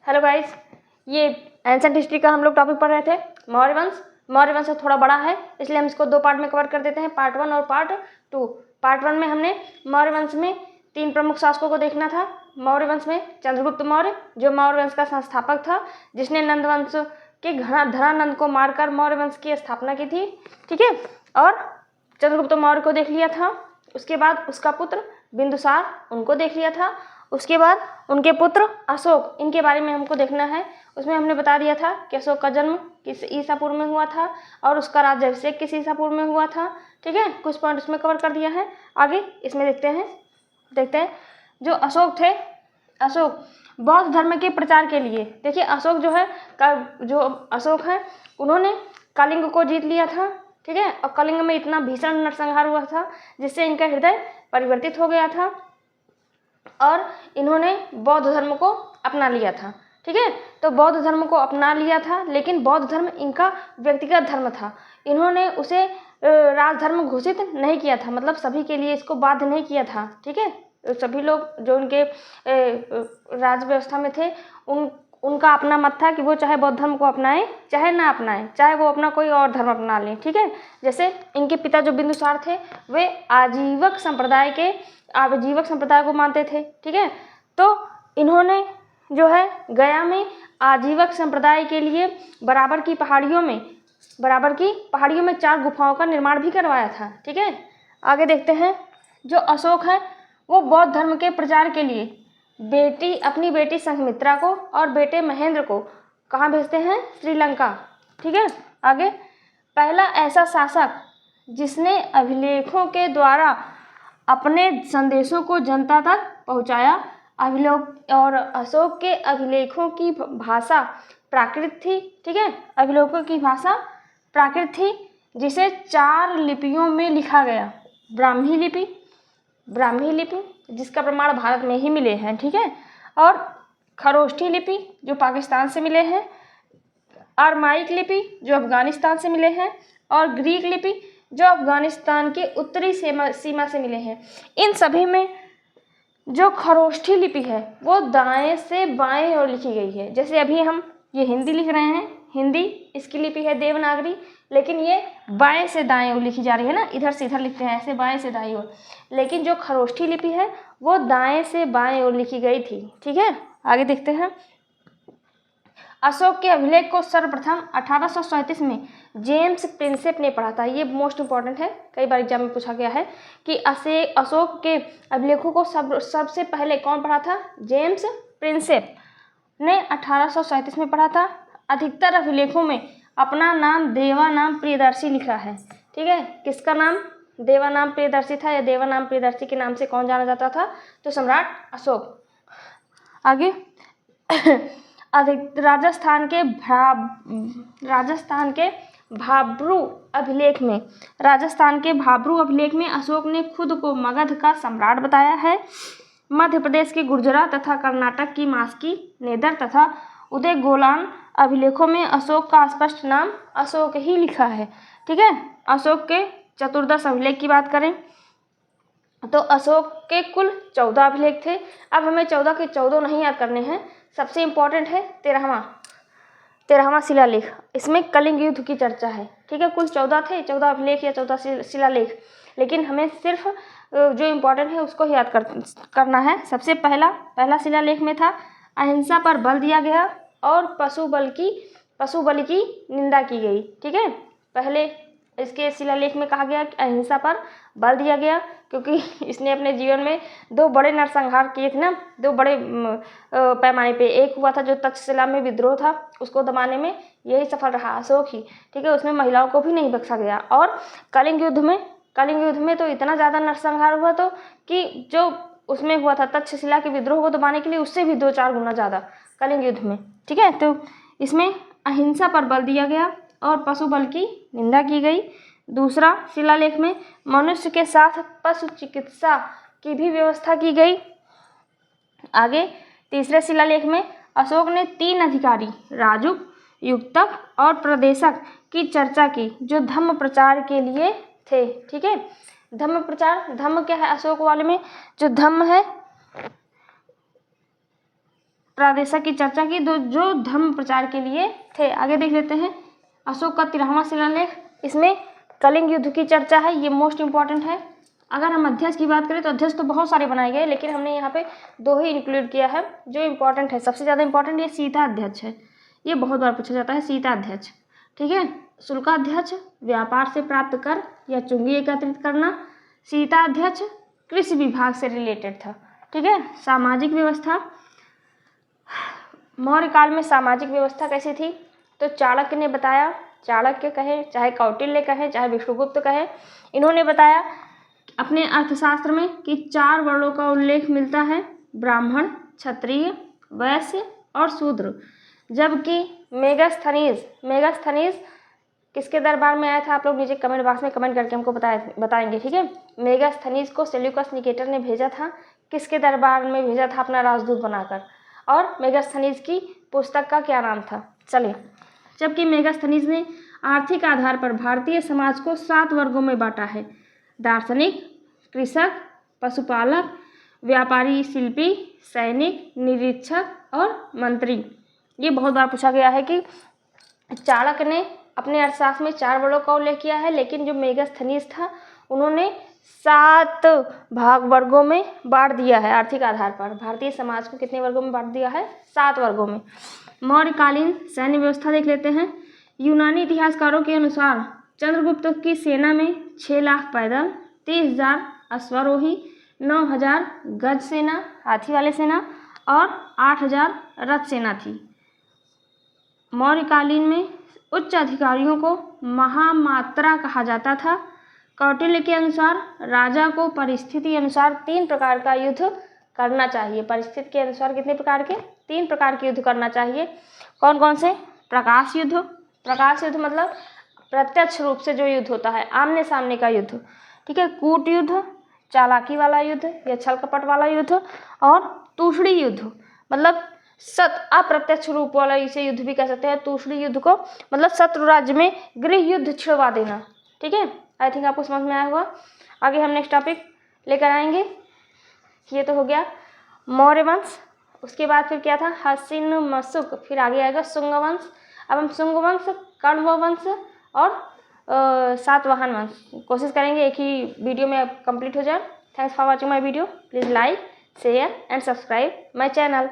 Hello guys, ये ancient history का हम लोग टॉपिक पढ़ रहे थे मौर्य वंश। मौर्य वंश थोड़ा बड़ा है, इसलिए हम इसको 2 पार्ट में कवर कर देते हैं, पार्ट 1 और पार्ट 2। पार्ट 1 में हमने मौर्य वंश में 3 प्रमुख शासकों को देखना था। मौर्य वंश में चंद्रगुप्त मौर्य, जो मौर्य वंश का संस्थापक था, जिसने नंद वंश के धनानंद को मारकर मौर्य वंश की स्थापना की थी। ठीक है, और चंद्रगुप्त मौर्य को देख लिया था। उसके बाद उसका पुत्र बिंदुसार, उनको देख लिया था। उसके बाद उनके पुत्र अशोक, इनके बारे में हमको देखना है। उसमें हमने बता दिया था कि अशोक का जन्म किस ईसा पूर्व में हुआ था और उसका राज्याभिषेक किस ईसा पूर्व में हुआ था। ठीक है, कुछ पॉइंट उसमें कवर कर दिया है। आगे इसमें देखते हैं जो अशोक थे। अशोक बौद्ध धर्म के प्रचार के लिए, देखिए अशोक जो अशोक है, उन्होंने कलिंग को जीत लिया था। ठीक है, और कलिंग में इतना भीषण नरसंहार हुआ था जिससे इनका हृदय परिवर्तित हो गया था और इन्होंने बौद्ध धर्म को अपना लिया था। ठीक है, तो बौद्ध धर्म को अपना लिया था, लेकिन बौद्ध धर्म इनका व्यक्तिगत धर्म था। इन्होंने उसे राजधर्म घोषित नहीं किया था, मतलब सभी के लिए इसको बाध्य नहीं किया था। ठीक है, सभी लोग जो उनके राज व्यवस्था में थे, उनका अपना मत था कि वो चाहे बौद्ध धर्म को अपनाएं चाहे ना अपनाएं, चाहे वो अपना कोई और धर्म अपना लें। ठीक है, जैसे इनके पिता जो बिंदुसार थे, वे आजीवक संप्रदाय को मानते थे। ठीक है, तो इन्होंने जो है गया में आजीवक संप्रदाय के लिए बराबर की पहाड़ियों में 4 गुफाओं का निर्माण भी करवाया था। ठीक है, आगे देखते हैं। जो अशोक है वो बौद्ध धर्म के प्रचार के लिए अपनी बेटी संघमित्रा को और बेटे महेंद्र को कहाँ भेजते हैं? श्रीलंका। ठीक है, आगे पहला ऐसा शासक जिसने अभिलेखों के द्वारा अपने संदेशों को जनता तक पहुंचाया। और अशोक के अभिलेखों की भाषा प्राकृत थी। ठीक है, अभिलेखों की भाषा प्राकृत थी, जिसे 4 लिपियों में लिखा गया। ब्राह्मी लिपि जिसका प्रमाण भारत में ही मिले हैं। ठीक है, और खरोष्ठी लिपि जो पाकिस्तान से मिले हैं, अरमाइक लिपि जो अफगानिस्तान से मिले हैं, और ग्रीक लिपि जो अफगानिस्तान के उत्तरी सीमा से मिले हैं। इन सभी में जो खरोष्ठी लिपि है वो दाएं से बाएं ओर लिखी गई है। जैसे अभी हम ये हिंदी लिख रहे हैं, हिंदी इसकी लिपि है देवनागरी, लेकिन ये बाएं से दाएं ओर लिखी जा रही है ना, इधर से इधर लिखते हैं ऐसे, बाएं से दाएं ओर। लेकिन जो खरोष्ठी लिपि है वो दाएं से बाएं ओर लिखी गई थी। ठीक है, आगे देखते हैं। अशोक के अभिलेख को सर्वप्रथम 1837 में जेम्स प्रिंसेप ने पढ़ा था। ये मोस्ट इंपॉर्टेंट है, कई बार एग्जाम में पूछा गया है कि अशोक के अभिलेखों को सबसे पहले कौन पढ़ा था? जेम्स प्रिंसेप ने 1837 में पढ़ा था। अधिकतर अभिलेखों में अपना नाम देवानाम प्रियदर्शी लिखा है। ठीक है, किसका नाम देवानाम प्रियदर्शी था, या देवानाम प्रियदर्शी के नाम से कौन जाना जाता था? तो सम्राट अशोक। आगे राजस्थान के भाब्रू अभिलेख में अशोक ने खुद को मगध का सम्राट बताया है। मध्य प्रदेश के गुर्जरा तथा कर्नाटक की मास्की, नेदर तथा उदय गोलान अभिलेखों में अशोक का स्पष्ट नाम अशोक ही लिखा है। ठीक है, अशोक के 14 अभिलेख की बात करें तो अशोक के कुल 14 अभिलेख थे। अब हमें 14 के 14 नहीं याद करने हैं, सबसे इम्पोर्टेंट है 13वां शिलालेख। इसमें कलिंग युद्ध की चर्चा है। ठीक है, कुल 14 थे, 14 अभिलेख या 14 शिलालेख, लेकिन हमें सिर्फ जो इम्पोर्टेंट है उसको याद करना है। सबसे पहला शिलालेख में था अहिंसा पर बल दिया गया और पशु बलि की निंदा की गई। ठीक है, पहले इसके शिलालेख में कहा गया कि अहिंसा पर बल दिया गया, क्योंकि इसने अपने जीवन में 2 बड़े नरसंहार किए थे ना, 2 बड़े पैमाने पे। एक हुआ था जो तक्षशिला में विद्रोह था, उसको दबाने में यही सफल रहा अशोक ही। ठीक है, उसमें महिलाओं को भी नहीं बख्शा गया। और कलिंग युद्ध में तो इतना ज़्यादा नरसंहार हुआ तो कि जो उसमें हुआ था तक्षशिला के विद्रोह को दबाने के लिए, उससे भी 2-4 गुना ज़्यादा कलिंग युद्ध में। ठीक है, तो इसमें अहिंसा पर बल दिया गया और पशु बल की निंदा की गई। दूसरा शिलालेख में मनुष्य के साथ पशु चिकित्सा की भी व्यवस्था की गई। आगे तीसरे शिलालेख में अशोक ने 3 अधिकारी, राजुक, युक्तक और प्रदेशक की चर्चा की, जो धम्म प्रचार के लिए थे। ठीक है, धम्म क्या है? अशोक वाले में जो धम्म है प्रादेशिक की चर्चा की जो धर्म प्रचार के लिए थे। आगे देख लेते हैं अशोक का 13वां शिलालेख, इसमें कलिंग युद्ध की चर्चा है, ये मोस्ट इंपॉर्टेंट है। अगर हम अध्यक्ष की बात करें तो अध्यक्ष तो बहुत सारे बनाए गए, लेकिन हमने यहाँ पे 2 ही इंक्लूड किया है जो इम्पोर्टेंट है। सबसे ज़्यादा इंपॉर्टेंट ये सीता अध्यक्ष है, ये बहुत बार पूछा जाता है सीता अध्यक्ष, ठीक है। शुल्काध्यक्ष व्यापार से प्राप्त कर या चुंगी एकत्रित करना, सीता अध्यक्ष कृषि विभाग से रिलेटेड था, ठीक है। सामाजिक व्यवस्था, मौर्य काल में सामाजिक व्यवस्था कैसी थी तो चाणक्य ने बताया, चाणक्य कहे चाहे कौटिल्य कहे चाहे विष्णुगुप्त कहे, इन्होंने बताया अपने अर्थशास्त्र में कि 4 वर्णों का उल्लेख मिलता है, ब्राह्मण, क्षत्रिय, वैश्य और शूद्र। जबकि मेगास्थनीज किसके दरबार में आया था, आप लोग नीचे कमेंट बॉक्स में कमेंट करके हमको बताएंगे, ठीक है। मेगास्थनीज को सेल्यूकस निकेटर ने भेजा था, किसके दरबार में भेजा था, अपना राजदूत बनाकर, और मेगास्थनीज की पुस्तक का क्या नाम था, चलिए। जबकि मेगास्थनीज ने आर्थिक आधार पर भारतीय समाज को 7 वर्गों में बांटा है, दार्शनिक, कृषक, पशुपालक, व्यापारी, शिल्पी, सैनिक, निरीक्षक और मंत्री। ये बहुत बार पूछा गया है कि चाणक्य ने अपने अर्थशास्त्र में 4 वर्गों का उल्लेख किया है, लेकिन जो मेगास्थनीज था उन्होंने 7 वर्गों में बांट दिया है आर्थिक आधार पर। भारतीय समाज को कितने वर्गों में बांट दिया है, 7 वर्गों में। मौर्यकालीन सैन्य व्यवस्था देख लेते हैं। यूनानी इतिहासकारों के अनुसार चंद्रगुप्त की सेना में 6 लाख पैदल, 30,000 अश्वारोही, 9,000 गज सेना हाथी वाले सेना और 8,000 रथ सेना थी। मौर्यकालीन में उच्च अधिकारियों को महामात्रा कहा जाता था। कौटिल्य के अनुसार राजा को परिस्थिति अनुसार 3 प्रकार का युद्ध करना चाहिए। परिस्थिति के अनुसार कितने प्रकार के, 3 प्रकार के युद्ध करना चाहिए। कौन कौन से, प्रकाश युद्ध, प्रकाश युद्ध मतलब प्रत्यक्ष रूप से जो युद्ध होता है, आमने सामने का युद्ध, ठीक है। कूट युद्ध, चालाकी वाला युद्ध या छल कपट वाला युद्ध, और तूषणी युद्ध मतलब अप्रत्यक्ष रूप वाला, इसे युद्ध भी कह सकते हैं। तूषणी युद्ध को मतलब शत्रु राज्य में गृह युद्ध छिड़वा देना, ठीक है। आई थिंक आपको समझ में आया होगा। आगे हम नेक्स्ट टॉपिक लेकर आएंगे। ये तो हो गया मौर्य वंश, उसके बाद फिर क्या था, हसीन मशुक, फिर आगे आएगा शुंग वंश। अब हम शुंग वंश, कण्व वंश और सातवाहन वंश कोशिश करेंगे एक ही वीडियो में कंप्लीट हो जाए। Thanks for watching my video. Please like, share and subscribe my channel.